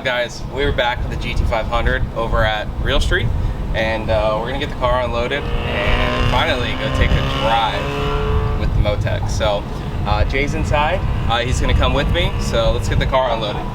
up, guys? We're back with the GT500 over at Real Street, and we're gonna get the car unloaded and finally go take a drive with the Motec. So Jay's inside. He's gonna come with me, so let's get the car unloaded.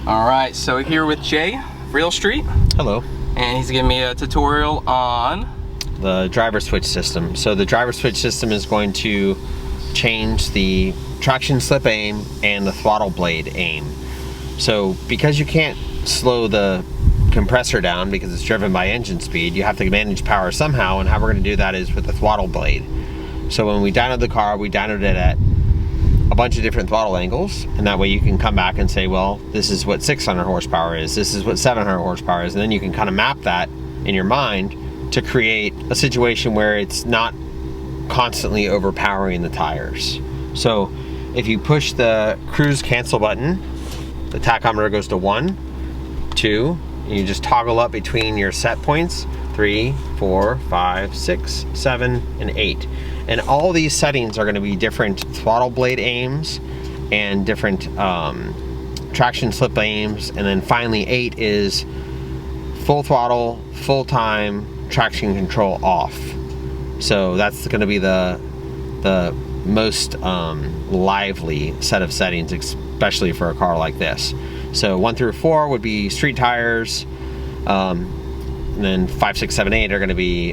Alright, so here with Jay, Real Street. Hello. And he's giving me a tutorial on the driver switch system. So the driver switch system is going to change the traction slip aim and the throttle blade aim. So because you can't slow the compressor down because it's driven by engine speed, you have to manage power somehow, and how we're going to do that is with the throttle blade. So when we dynoed the car, we dynoed it at a bunch of different throttle angles, and that way you can come back and say, well, this is what 600 horsepower is, this is what 700 horsepower is, and then you can kind of map that in your mind to create a situation where it's not constantly overpowering the tires. So if you push the cruise cancel button, the tachometer goes to 1, 2, and you just toggle up between your set points, 3, 4, 5, 6, 7, and 8. And all these settings are going to be different throttle blade aims and different traction slip aims. And then finally 8 is full throttle, full time, traction control off. So that's going to be the most lively set of settings, especially for a car like this. So 1 through 4 would be street tires. And then 5, 6, 7, 8 are going to be,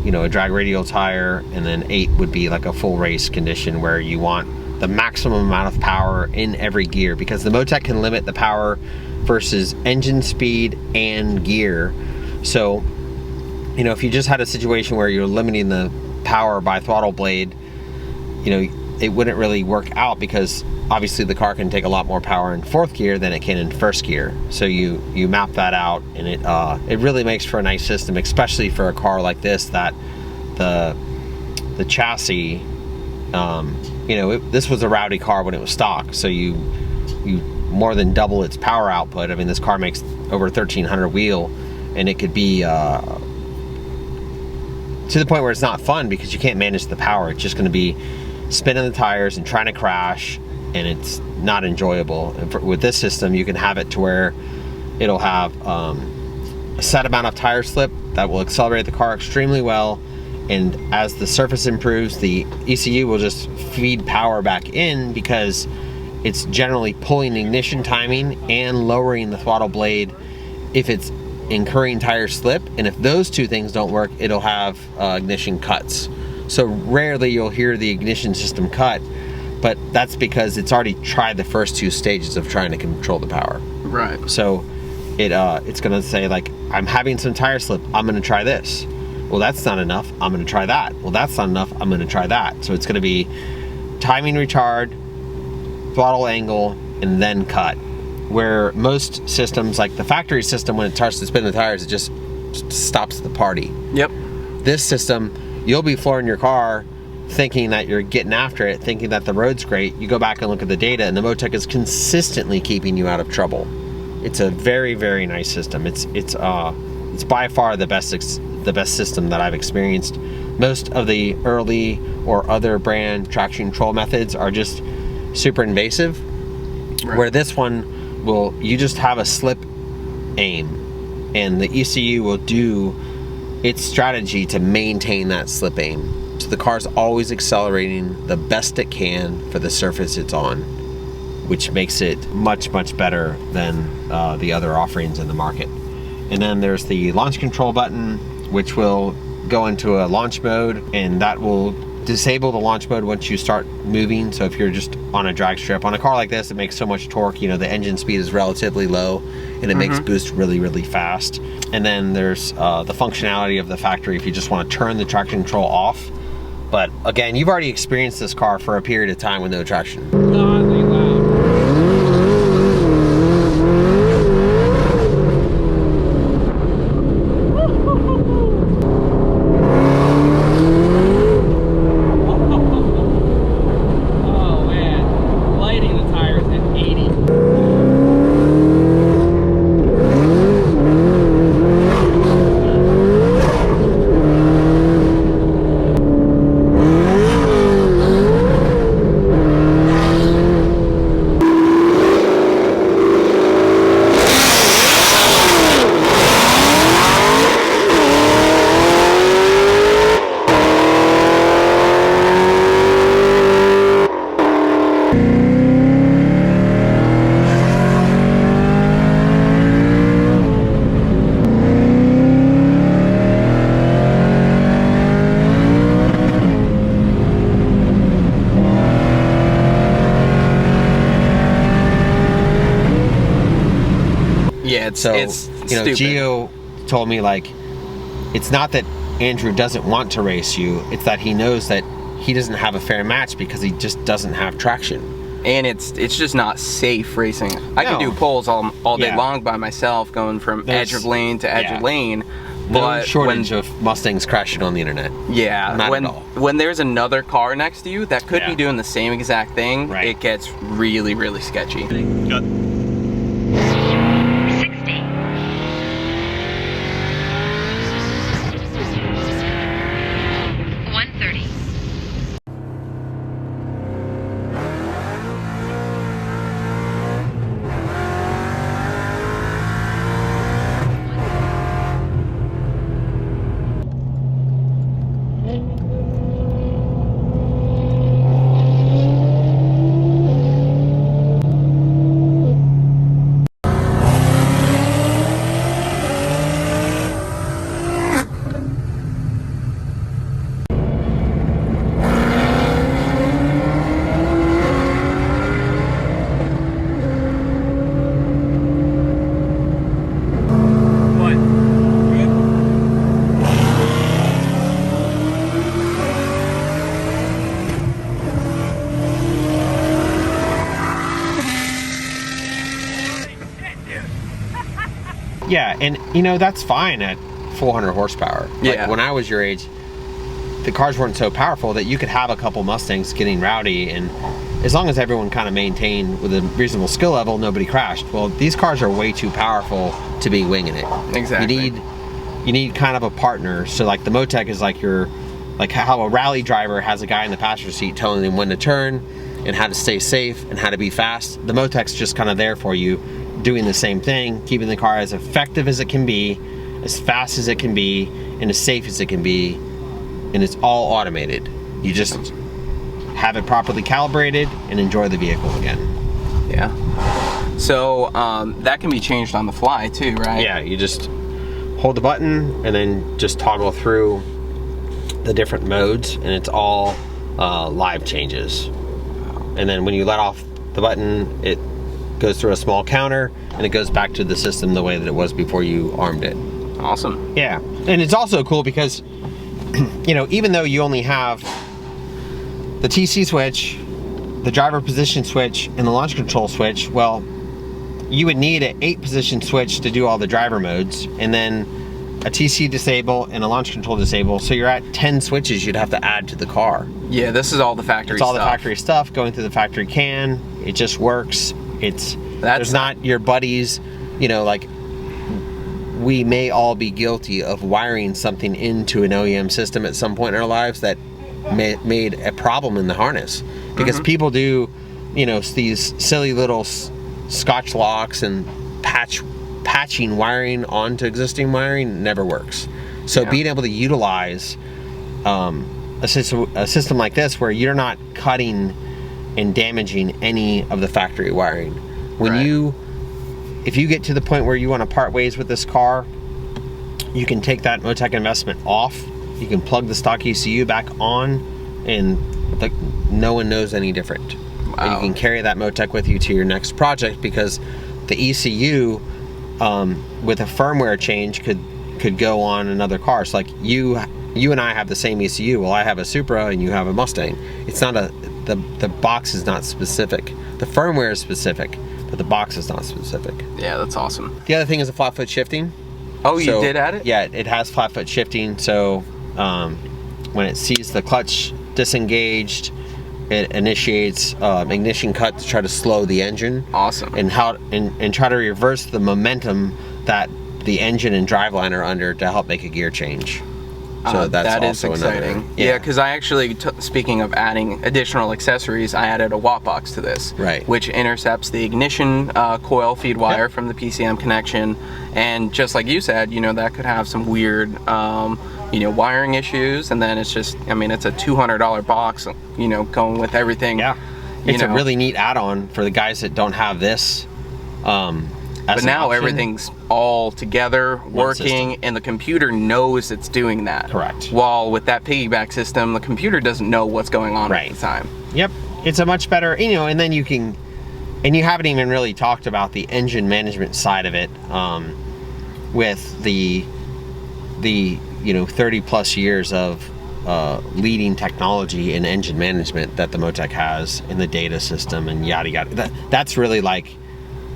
you know, a drag radial tire, and then 8 would be like a full race condition where you want the maximum amount of power in every gear, because the Motec can limit the power versus engine speed and gear. So, you know, if you just had a situation where you're limiting the power by throttle blade, you know, it wouldn't really work out, because obviously the car can take a lot more power in 4th gear than it can in 1st gear. So you map that out, and it really makes for a nice system, especially for a car like this that the chassis, you know, this was a rowdy car when it was stock, so you more than double its power output. I mean, this car makes over 1,300 wheel, and it could be to the point where it's not fun because you can't manage the power. It's just going to be spinning the tires and trying to crash, and it's not enjoyable. And with this system, you can have it to where it'll have a set amount of tire slip that will accelerate the car extremely well, and as the surface improves, the ECU will just feed power back in, because it's generally pulling ignition timing and lowering the throttle blade if it's incurring tire slip. And if those two things don't work, it'll have ignition cuts. So rarely you'll hear the ignition system cut, but that's because it's already tried the first 2 stages of trying to control the power. right. So it's gonna say, like, I'm having some tire slip, I'm gonna try this. Well, that's not enough, I'm gonna try that. Well, that's not enough, I'm gonna try that. So it's gonna be timing retard, throttle angle, and then cut. Where most systems, like the factory system, when it starts to spin the tires, it just stops the party. Yep. This system, you'll be flooring your car thinking that you're getting after it, thinking that the road's great. You go back and look at the data, and the Motec is consistently keeping you out of trouble. It's a very, very nice system. It's by far the best system that I've experienced. Most of the early or other brand traction control methods are just super invasive, right. Where this one you just have a slip aim, and the ECU will do its strategy to maintain that slip aim. So the car's always accelerating the best it can for the surface it's on. which makes it much better than the other offerings in the market. And then there's the launch control button, which will go into a launch mode, and that will disable the launch mode once you start moving. So if you're just on a drag strip, on a car like this, it makes so much torque, you know, the engine speed is relatively low, and it makes boost really fast. And then there's the functionality of the factory if you just want to turn the traction control off. But again, you've already experienced this car for a period of time with no traction. Godly loud. Oh man, lighting the tires at 80. Yeah, it's So, it's you know, stupid. Gio told me, like, it's not that Andrew doesn't want to race you, it's that he knows that he doesn't have a fair match because he just doesn't have traction. And it's just not safe racing. I can do pulls all day long by myself, going from edge of lane to edge of lane. No But shortage of Mustangs crashing on the internet. Yeah, Not at all. when there's another car next to you that could be doing the same exact thing, Right. it gets really sketchy. 60. 130. Yeah, and you know, that's fine at 400 horsepower. Yeah. Like when I was your age, the cars weren't so powerful that you could have a couple Mustangs getting rowdy, and as long as everyone kind of maintained with a reasonable skill level, nobody crashed. Well, these cars are way too powerful to be winging it. Exactly. You need kind of a partner. So like the Motec is like like how a rally driver has a guy in the passenger seat telling them when to turn and how to stay safe and how to be fast. The Motec's just kind of there for you, doing the same thing, keeping the car as effective as it can be, as fast as it can be, and as safe as it can be, and it's all automated. You just have it properly calibrated and enjoy the vehicle again. Yeah. So that can be changed on the fly too, right? Yeah, you just hold the button and then just toggle through the different modes, and it's all live changes. And then when you let off the button, it goes through a small counter and it goes back to the system the way that it was before you armed it. Awesome. Yeah, and it's also cool because, you know, even though you only have the TC switch, the driver position switch, and the launch control switch, well, you would need an 8-position switch to do all the driver modes, and then a TC disable and a launch control disable, so you're at 10 switches you'd have to add to the car. Yeah, this is all the factory It's all stuff. the factory stuff going through the factory can. It just works. There's not your buddies, you know, like we may all be guilty of wiring something into an OEM system at some point in our lives that made a problem in the harness, because people do, you know, these silly little scotch locks and patching wiring onto existing wiring never works. So being able to utilize a system like this where you're not cutting and damaging any of the factory wiring. When Right. if you get to the point where you want to part ways with this car, you can take that Motec investment off. You can plug the stock ECU back on, and no one knows any different. Wow. And you can carry that Motec with you to your next project, because the ECU with a firmware change could go on another car. So like you and I have the same ECU. Well, I have a Supra and you have a Mustang. It's not the box is not specific. The firmware is specific, but the box is not specific. Yeah, that's awesome. The other thing is the flat foot shifting. Oh, you did add it? Yeah, it has flat foot shifting. So when it sees the clutch disengaged, it initiates ignition cut to try to slow the engine. Awesome. And try to reverse the momentum that the engine and driveline are under to help make a gear change. So that is also exciting. another. Yeah, because I actually, speaking of adding additional accessories, I added a watt box to this, Right. which intercepts the ignition coil feed wire from the PCM connection, and just like you said, you know, that could have some weird, you know, wiring issues, and then it's just, I mean, it's a $200 box, you know, going with everything. Yeah, it's a really neat add-on for the guys that don't have this. But now everything's all together, working, system. and the computer knows it's doing that. Correct. While with that piggyback system, the computer doesn't know what's going on at the time. Yep, it's a much better, you know, and then you can, and you haven't even really talked about the engine management side of it, with the you know 30 plus years of leading technology in engine management that the Motec has in the data system and yada yada. That's really like,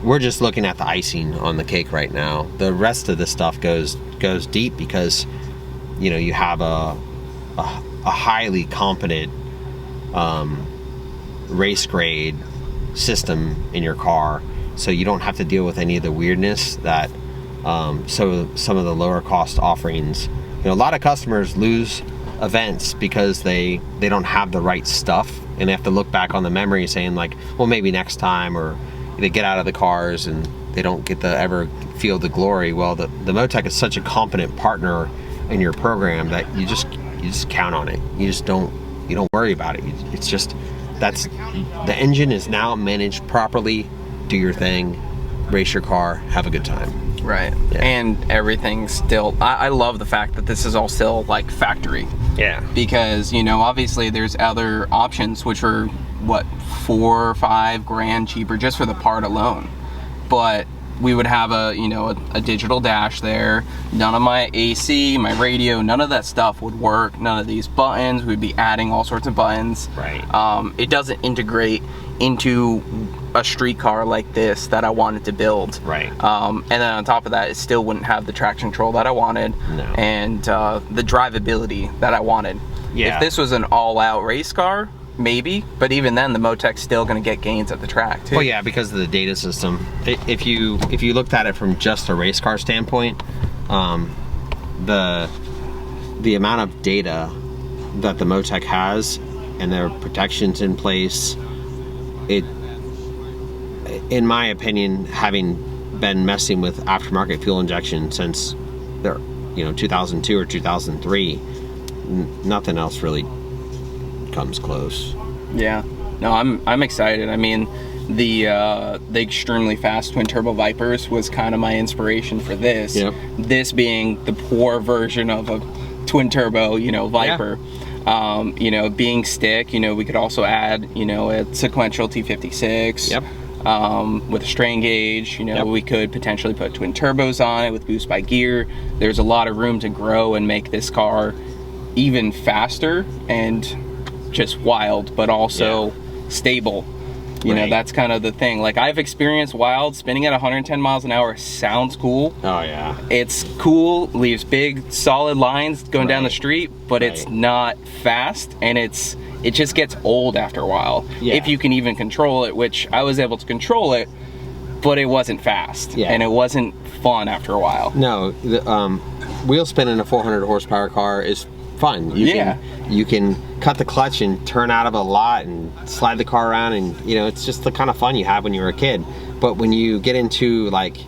we're just looking at the icing on the cake right now. The rest of the stuff goes deep, because you know you have a highly competent race grade system in your car, so you don't have to deal with any of the weirdness that so some of the lower cost offerings. You know, a lot of customers lose events because they don't have the right stuff, and they have to look back on the memory saying like, well, maybe next time, or they get out of the cars and they don't get to ever feel the glory. Well, the Motec is such a competent partner in your program that you just count on it. You don't worry about it. It's just, that's, the engine is now managed properly. Do your thing, race your car, have a good time. Right. Yeah. And everything's still, I love the fact that this is all still like factory. Yeah. Because, you know, obviously there's other options which are what, $4 or $5 grand cheaper just for the part alone. But we would have a, you know, a digital dash there. None of my AC, my radio, none of that stuff would work. None of these buttons. We'd be adding all sorts of buttons. Right. It doesn't integrate into a street car like this that I wanted to build. Right. And then on top of that, it still wouldn't have the traction control that I wanted. No. And the drivability that I wanted. Yeah. If this was an all-out race car, maybe, but even then the Motec's still going to get gains at the track too. Well, yeah, because of the data system. If you looked at it from just a race car standpoint, the amount of data that the Motec has and their protections in place, it, in my opinion, having been messing with aftermarket fuel injection since there, 2002 or 2003, nothing else really comes close. Yeah, no, I'm excited. I mean, the extremely fast twin turbo Vipers was kind of my inspiration for this. Yep. This being the poor version of a twin turbo, Viper. Yeah. Being stick, we could also add, a sequential T56. Yep. With a strain gauge, Yep. we could potentially put twin turbos on it with boost by gear. There's a lot of room to grow and make this car even faster and just wild, but also stable. Right. That's kind of the thing. Like, I've experienced wild. Spinning at 110 miles an hour sounds cool. Oh yeah. It's cool, leaves big solid lines going down the street, but it's not fast, and it just gets old after a while. Yeah. If you can even control it, which I was able to control it, but it wasn't fast. Yeah. And it wasn't fun after a while. No, the wheel spin in a 400 horsepower car is fun. You can cut the clutch and turn out of a lot and slide the car around, and it's just the kind of fun you have when you were a kid. But when you get into like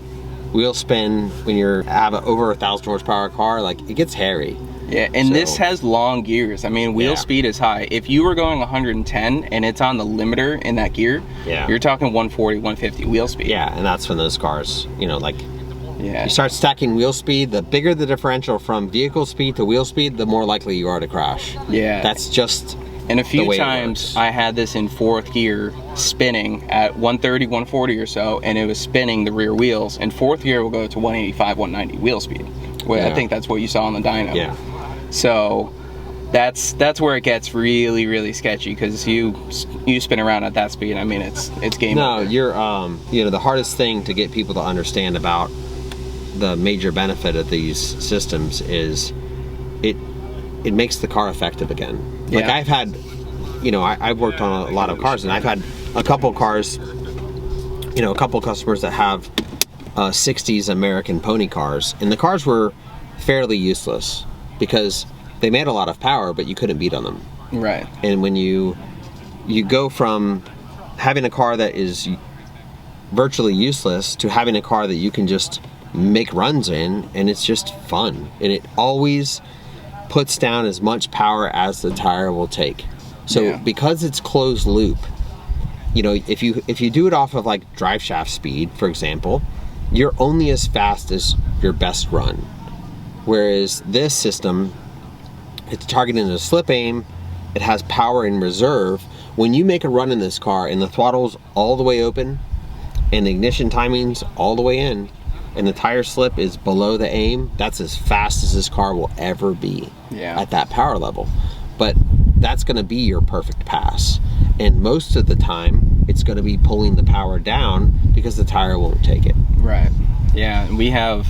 wheel spin, when you have an over 1,000 horsepower car, like, it gets hairy. Yeah, and this has long gears. I mean, wheel speed is high. If you were going 110 and it's on the limiter in that gear, you're talking 140, 150 wheel speed. Yeah, and that's when those cars, you know, like, yeah, you start stacking wheel speed, the bigger the differential from vehicle speed to wheel speed, the more likely you are to crash. Yeah. That's just And a few times I had this in fourth gear spinning at 130, 140 or so, and it was spinning the rear wheels. And fourth gear will go to 185, 190 wheel speed. Well, I think that's what you saw on the dyno. Yeah. So that's where it gets really, really sketchy, because you spin around at that speed. I mean, it's game over. No, you're you know, the hardest thing to get people to understand about the major benefit of these systems is it makes the car effective again. Like, I've had, you know, I've worked on a lot of cars, and I've had a couple cars, you know, a couple customers that have 60s American pony cars, and the cars were fairly useless because they made a lot of power, but you couldn't beat on them. Right. And when you go from having a car that is virtually useless to having a car that you can just make runs in, and it's just fun, and it always puts down as much power as the tire will take. So because it's closed loop, you know, if you do it off of like drive shaft speed, for example, you're only as fast as your best run. Whereas this system, it's targeting a slip aim, it has power in reserve. When you make a run in this car and the throttle's all the way open and the ignition timing's all the way in, and the tire slip is below the aim, that's as fast as this car will ever be at that power level. But that's gonna be your perfect pass. And most of the time, it's gonna be pulling the power down because the tire won't take it. Right, yeah, and we have,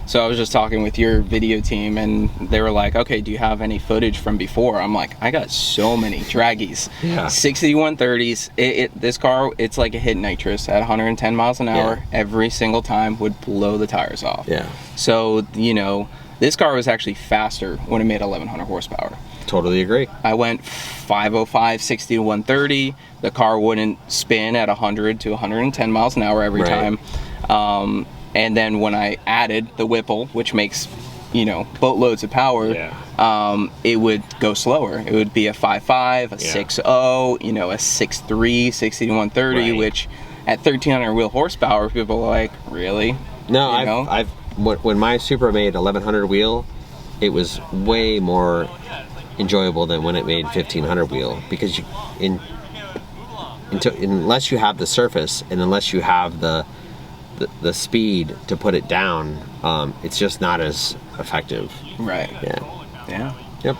so I was just talking with your video team, and they were like, okay, do you have any footage from before? I'm like, I got so many draggies. 60 130s. This car, it's like a hit nitrous at 110 miles an hour. Every single time would blow the tires off. So, you know, this car was actually faster when it made 1100 horsepower. Totally agree. I went 505, 60 to 130. The car wouldn't spin at 100 to 110 miles an hour every time. And then when I added the Whipple, which makes, you know, boatloads of power, it would go slower. It would be a 5.5, a 6.0, you know, a 6.3, 60 to 130, which at 1,300 wheel horsepower, people are like, really? No, when my Supra made 1,100 wheel, it was way more enjoyable than when it made 1,500 wheel, because unless you have the surface and unless you have the speed to put it down, it's just not as effective. Right. Yeah. Yep.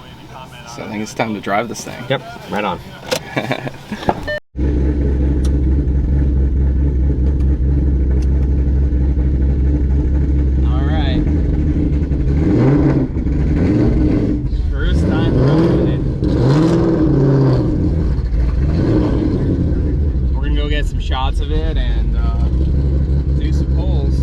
So I think it's time to drive this thing. Yep. Right on. All right. First time driving it. We're gonna go get some shots of it and do some pulls.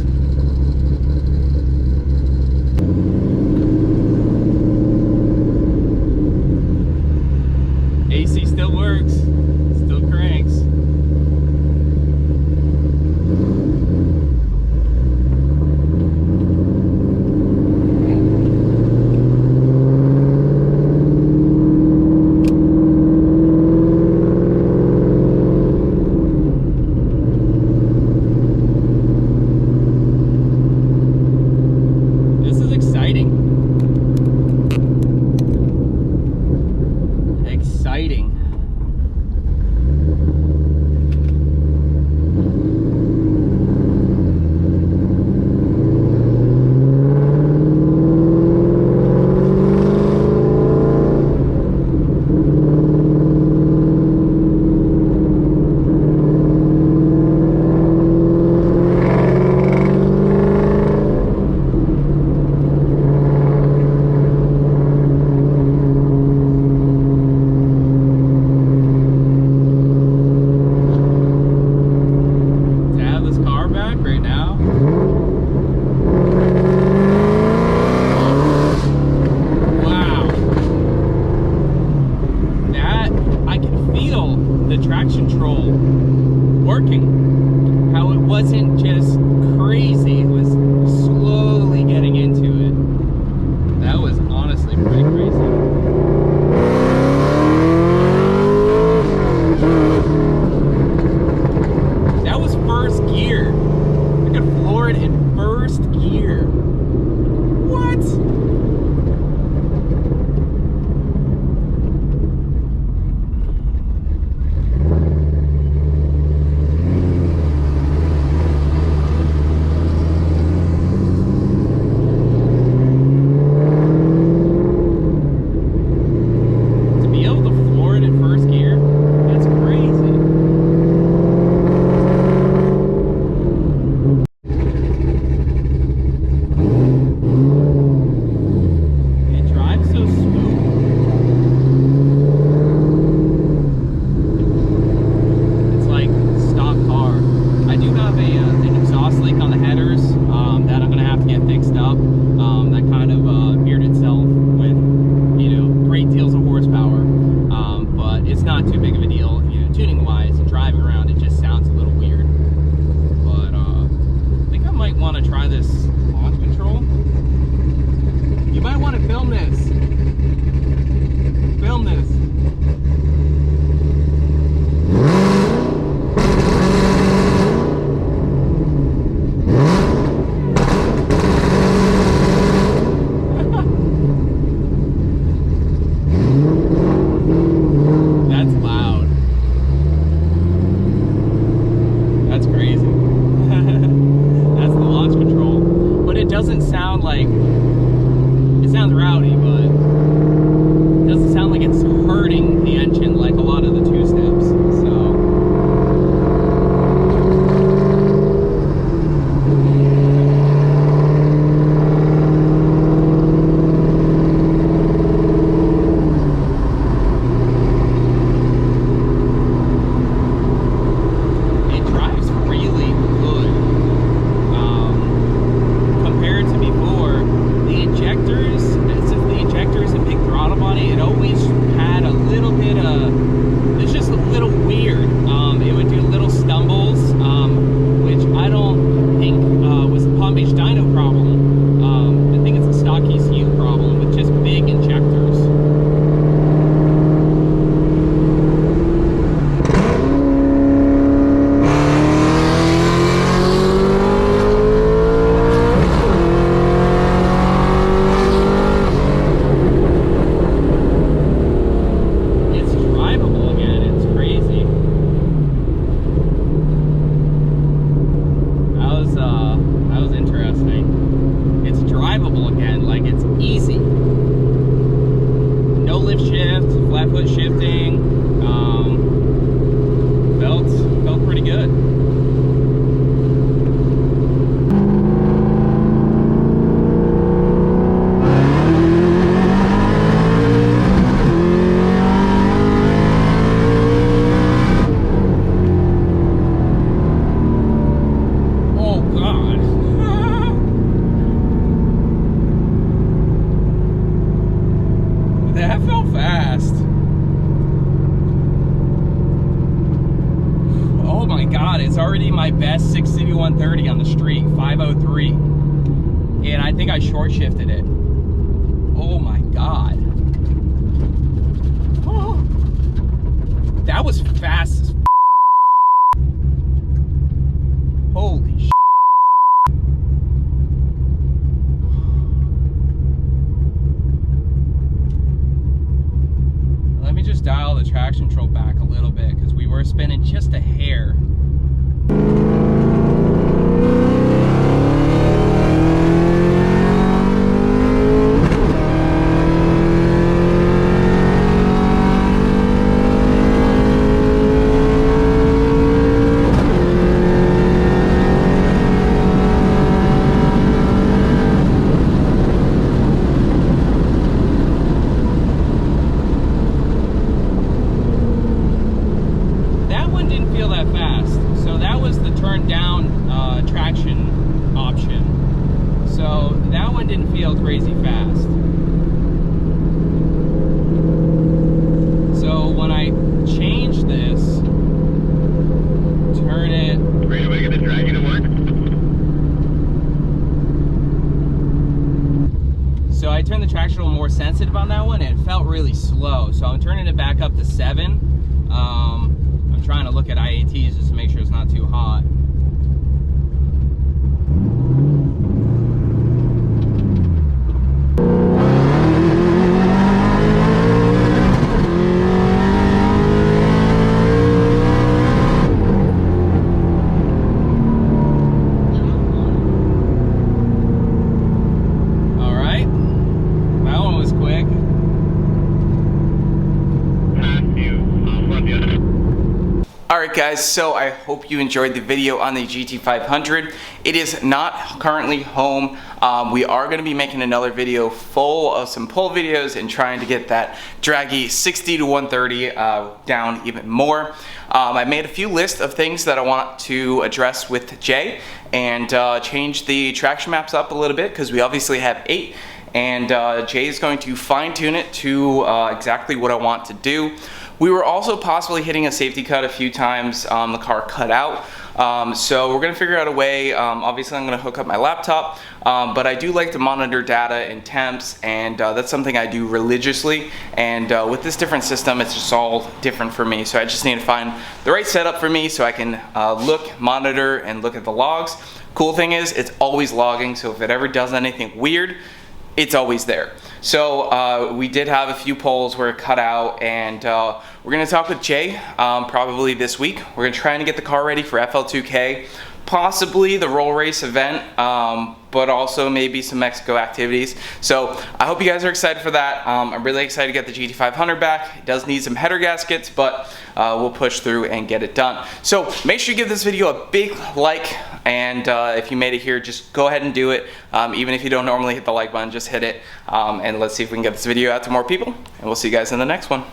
AC still works, still cranks. Working, how it wasn't just crazy, it was slowly getting into it. That was honestly pretty doesn't sound like, it sounds rowdy, but it doesn't sound like it's hurting the engine like a lot of the two-steps. So that felt fast. Oh my God, it's already my best 60 to 130 on the street, 503. And I think I short shifted it. Oh my God. Oh, that was fast as holy shit. Let me just dial the traction control back a little bit because we were spinning just a hair. Crazy fast. So when I change this, turn it. Are you making the dragon to work? So I turned the traction a little more sensitive on that one, and it felt really slow. So I'm turning it back up to 7. I'm trying to look at IATs just to make sure it's not too hot. Alright guys, so I hope you enjoyed the video on the GT500. It is not currently home. We are going to be making another video full of some pull videos and trying to get that draggy 60 to 130 down even more. I made a few lists of things that I want to address with Jay and change the traction maps up a little bit because we obviously have 8. And Jay is going to fine tune it to exactly what I want to do. We were also possibly hitting a safety cut a few times. The car cut out. So we're gonna figure out a way. Obviously I'm gonna hook up my laptop, but I do like to monitor data and temps, and that's something I do religiously. And with this different system, it's just all different for me. So I just need to find the right setup for me so I can look, monitor, and look at the logs. Cool thing is, it's always logging, so if it ever does anything weird, it's always there. So we did have a few polls where it cut out, and we're gonna talk with Jay probably this week. We're gonna try and get the car ready for FL2K, possibly the roll race event, but also maybe some Mexico activities. So I hope you guys are excited for that. I'm really excited to get the GT500 back. It does need some header gaskets, but we'll push through and get it done. So make sure you give this video a big like, and if you made it here, just go ahead and do it. Even if you don't normally hit the like button, just hit it, and let's see if we can get this video out to more people, and we'll see you guys in the next one.